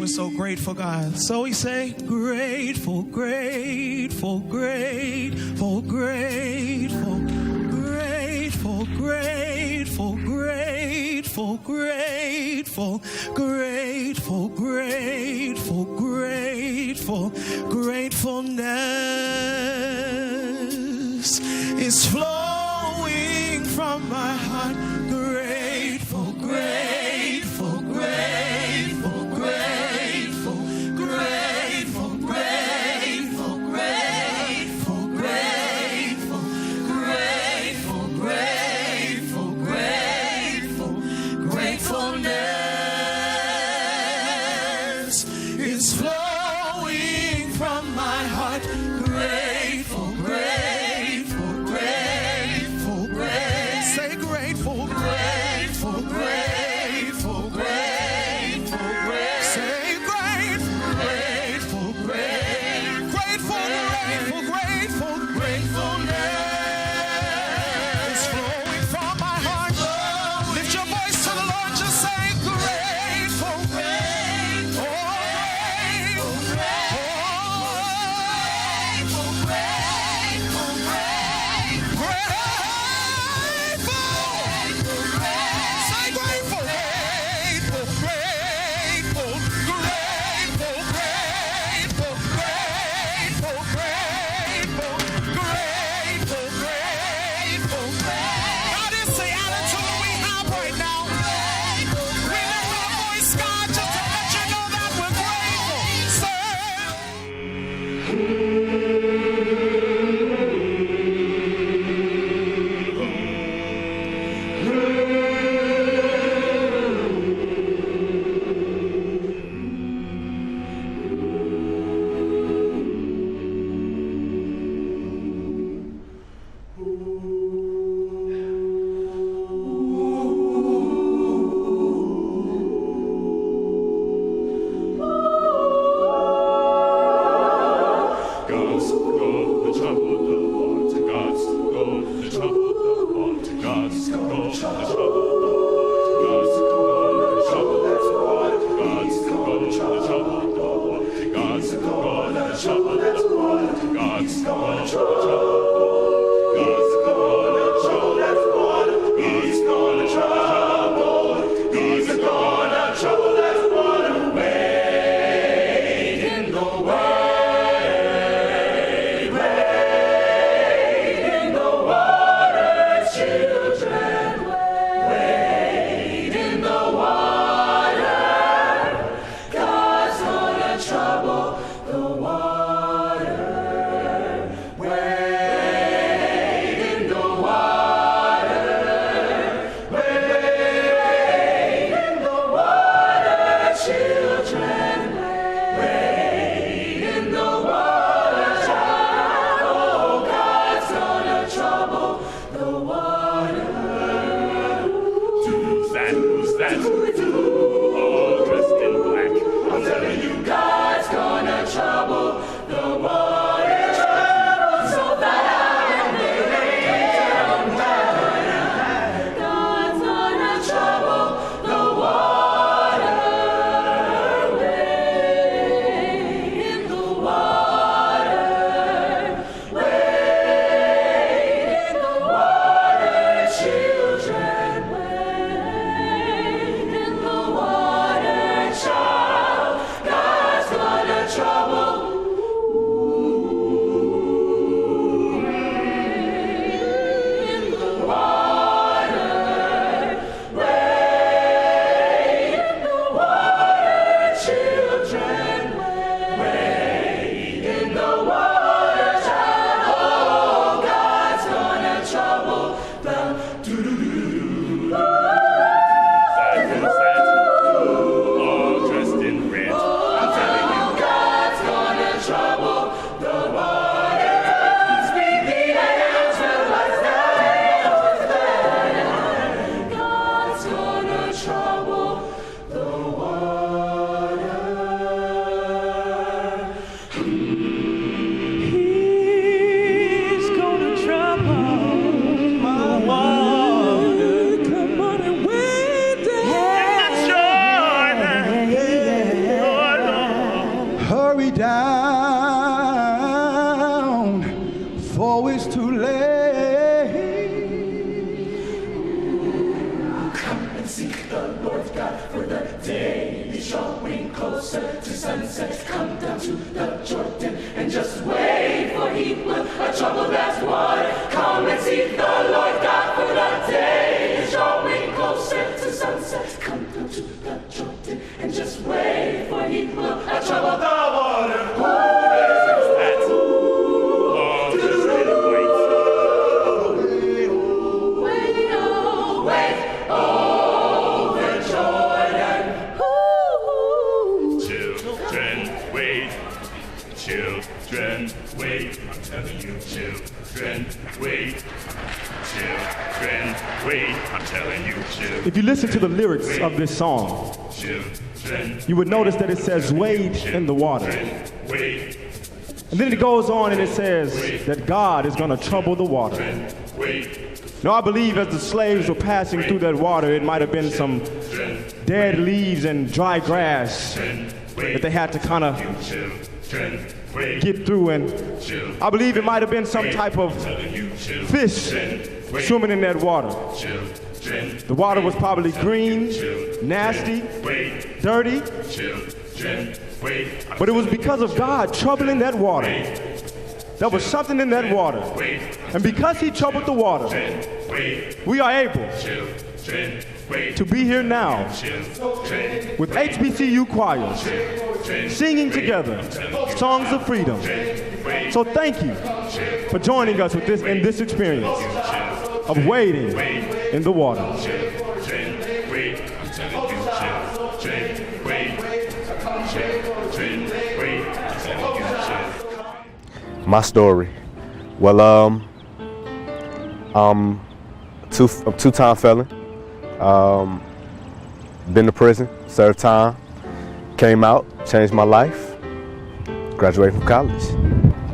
We're so grateful, God. So we say, grateful, grateful, grateful, grateful, grateful, grateful, grateful, grateful, grateful, grateful, grateful, gratefulness is flowing from my heart. Grateful, grateful, grateful, grateful, grateful, grateful, grateful, grateful, grateful, grateful, grateful, gratefulness is flowing from my heart. Grateful, grateful, grateful, grateful. Say grateful, grateful, grateful, grateful, grateful. Say grateful, grateful, grateful, grateful, grateful, grateful, gratefulness flowing from my heart. Lift your voice to the Lord, just say grateful, grateful, oh, grateful, grateful, grateful, grateful, say grateful, grateful, grateful, grateful, grateful, grateful, grateful, grateful, grateful. God, it's the attitude we have right now. We lift our voice, God, just to let you know that we're grateful. Say, God's go the trouble the water. God's go the trouble the water. God's go the trouble the water. God's go the trouble the water. God's go the trouble the water. God's go the trouble the water. God's go the trouble the water. God's go the trouble the water. He's gonna trouble. He's gonna trouble that water. Wait in the way. Wade in the water, God's hurry down, for it's too late. Come and see the Lord God, for the day is drawing closer to sunset. Come down to the Jordan and just wait, for he will trouble that water. Come and see the Lord God, for the day is drawing closer to sunset. Come down to the Jordan and just wait, for he will trouble the water. Children, wait, I'm telling you, children, wait. Children, wait, I'm telling you, children. If you listen to the lyrics of this song, you would notice that it says wade in the water. And then it goes on and it says that God is going to trouble the water. Now I believe as the slaves were passing through that water, it might have been some dead leaves and dry grass that they had to kind of get through, and I believe it might have been some type of fish swimming in that water. The water was probably green, nasty, dirty, but it was because of God troubling that water. There was something in that water, and because he troubled the water, we are able to be here now with HBCU choirs singing together songs of freedom. So thank you for joining us with this in this experience of wading in the water. My story. Well, I'm a two-time felon. Been to prison, served time, came out, changed my life, graduated from college.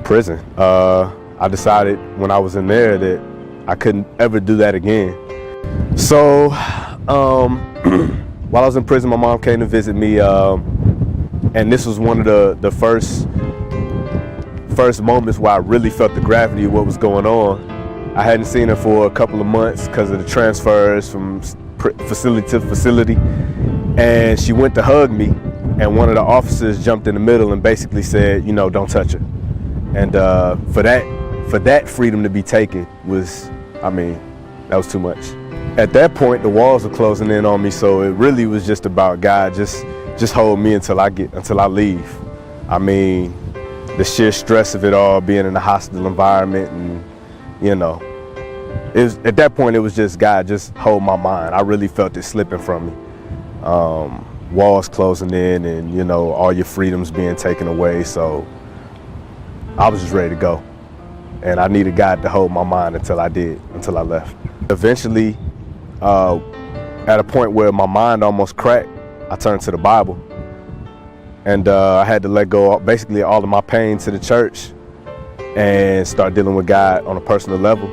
Prison. I decided when I was in there that I couldn't ever do that again. So while I was in prison, my mom came to visit me, and this was one of the first moments where I really felt the gravity of what was going on. I hadn't seen her for a couple of months because of the transfers from facility to facility, and she went to hug me, and one of the officers jumped in the middle and basically said, you know, don't touch her. And for that freedom to be taken was, I mean, that was too much. At that point, the walls were closing in on me, so it really was just about God, just hold me until I leave. I mean, the sheer stress of it all, being in a hostile environment, and you know, at that point it was just God, just hold my mind. I really felt it slipping from me. Walls closing in, and you know, all your freedoms being taken away. So I was just ready to go, and I needed God to hold my mind until I left. Eventually, at a point where my mind almost cracked, I turned to the Bible, and I had to let go basically all of my pain to the church and start dealing with God on a personal level.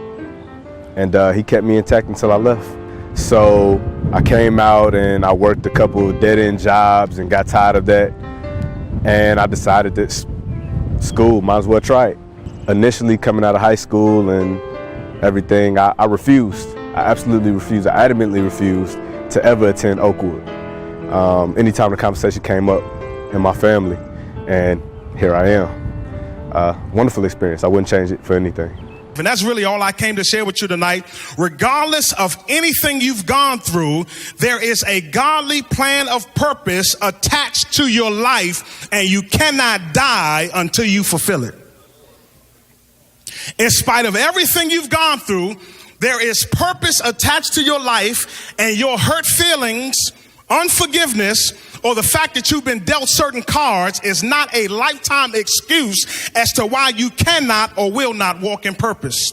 And he kept me intact until I left. So I came out and I worked a couple of dead-end jobs and got tired of that. And I decided that school, might as well try it. Initially coming out of high school and everything, I refused. I absolutely refused. I adamantly refused to ever attend Oakwood. Anytime the conversation came up in my family, and here I am. Wonderful experience. I wouldn't change it for anything. And that's really all I came to share with you tonight. Regardless of anything you've gone through, there is a godly plan of purpose attached to your life, and you cannot die until you fulfill it. In spite of everything you've gone through, there is purpose attached to your life, and your hurt feelings, unforgiveness, or the fact that you've been dealt certain cards is not a lifetime excuse as to why you cannot or will not walk in purpose.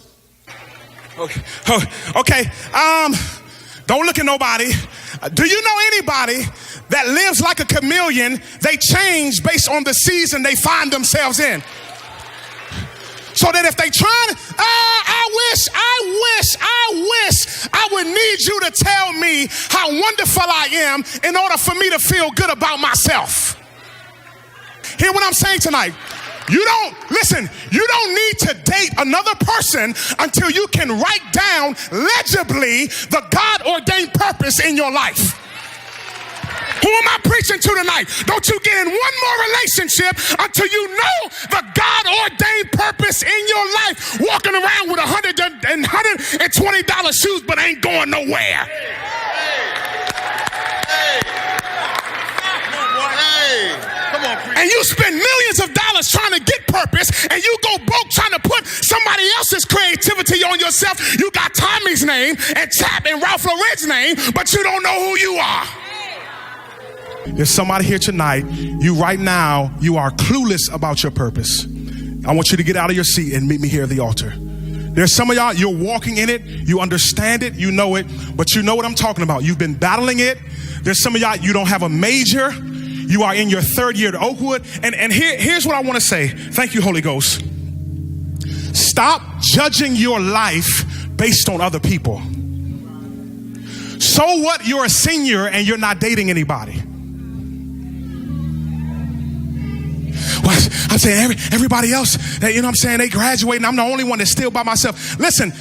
Okay. Don't look at nobody. Do you know anybody that lives like a chameleon? They change based on the season they find themselves in. So that if they try to, I wish I would need you to tell me how wonderful I am in order for me to feel good about myself. Hear what I'm saying tonight. You don't need to date another person until you can write down legibly the God-ordained purpose in your life. Who am I preaching to tonight? Don't you get in one more relationship until you know the God-ordained purpose in your life. Walking around with $120 shoes but ain't going nowhere. And you spend millions of dollars trying to get purpose, and you go broke trying to put somebody else's creativity on yourself. You got Tommy's name and Chap and Ralph Lauren's name, but you don't know who you are. There's somebody here tonight, you are clueless about your purpose. I want you to get out of your seat and meet me here at the altar. There's some of y'all, you're walking in it, you understand it, you know it, but you know what I'm talking about. You've been battling it. There's some of y'all, you don't have a major. You are in your third year at Oakwood. And here's what I want to say. Thank you, Holy Ghost. Stop judging your life based on other people. So what? You're a senior and you're not dating anybody. Well, I'm saying everybody else, you know what I'm saying, they graduate and I'm the only one that's still by myself. Listen.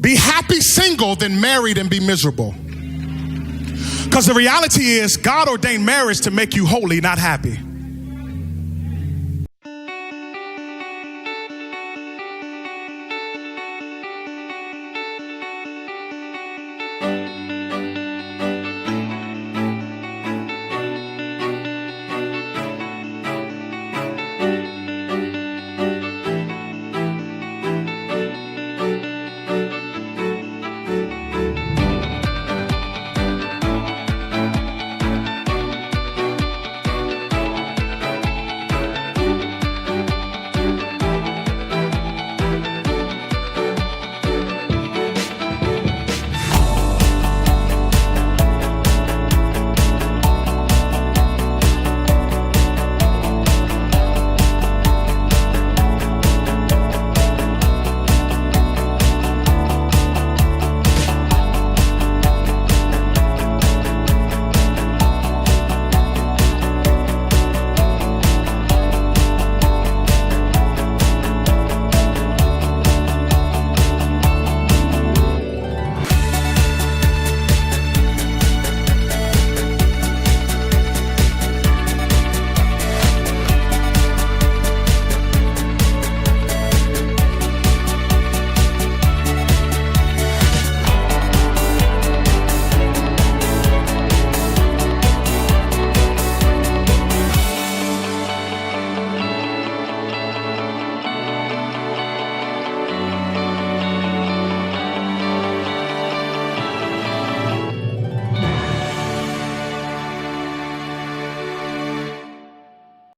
Be happy single than married and be miserable. Because the reality is God ordained marriage to make you holy, not happy.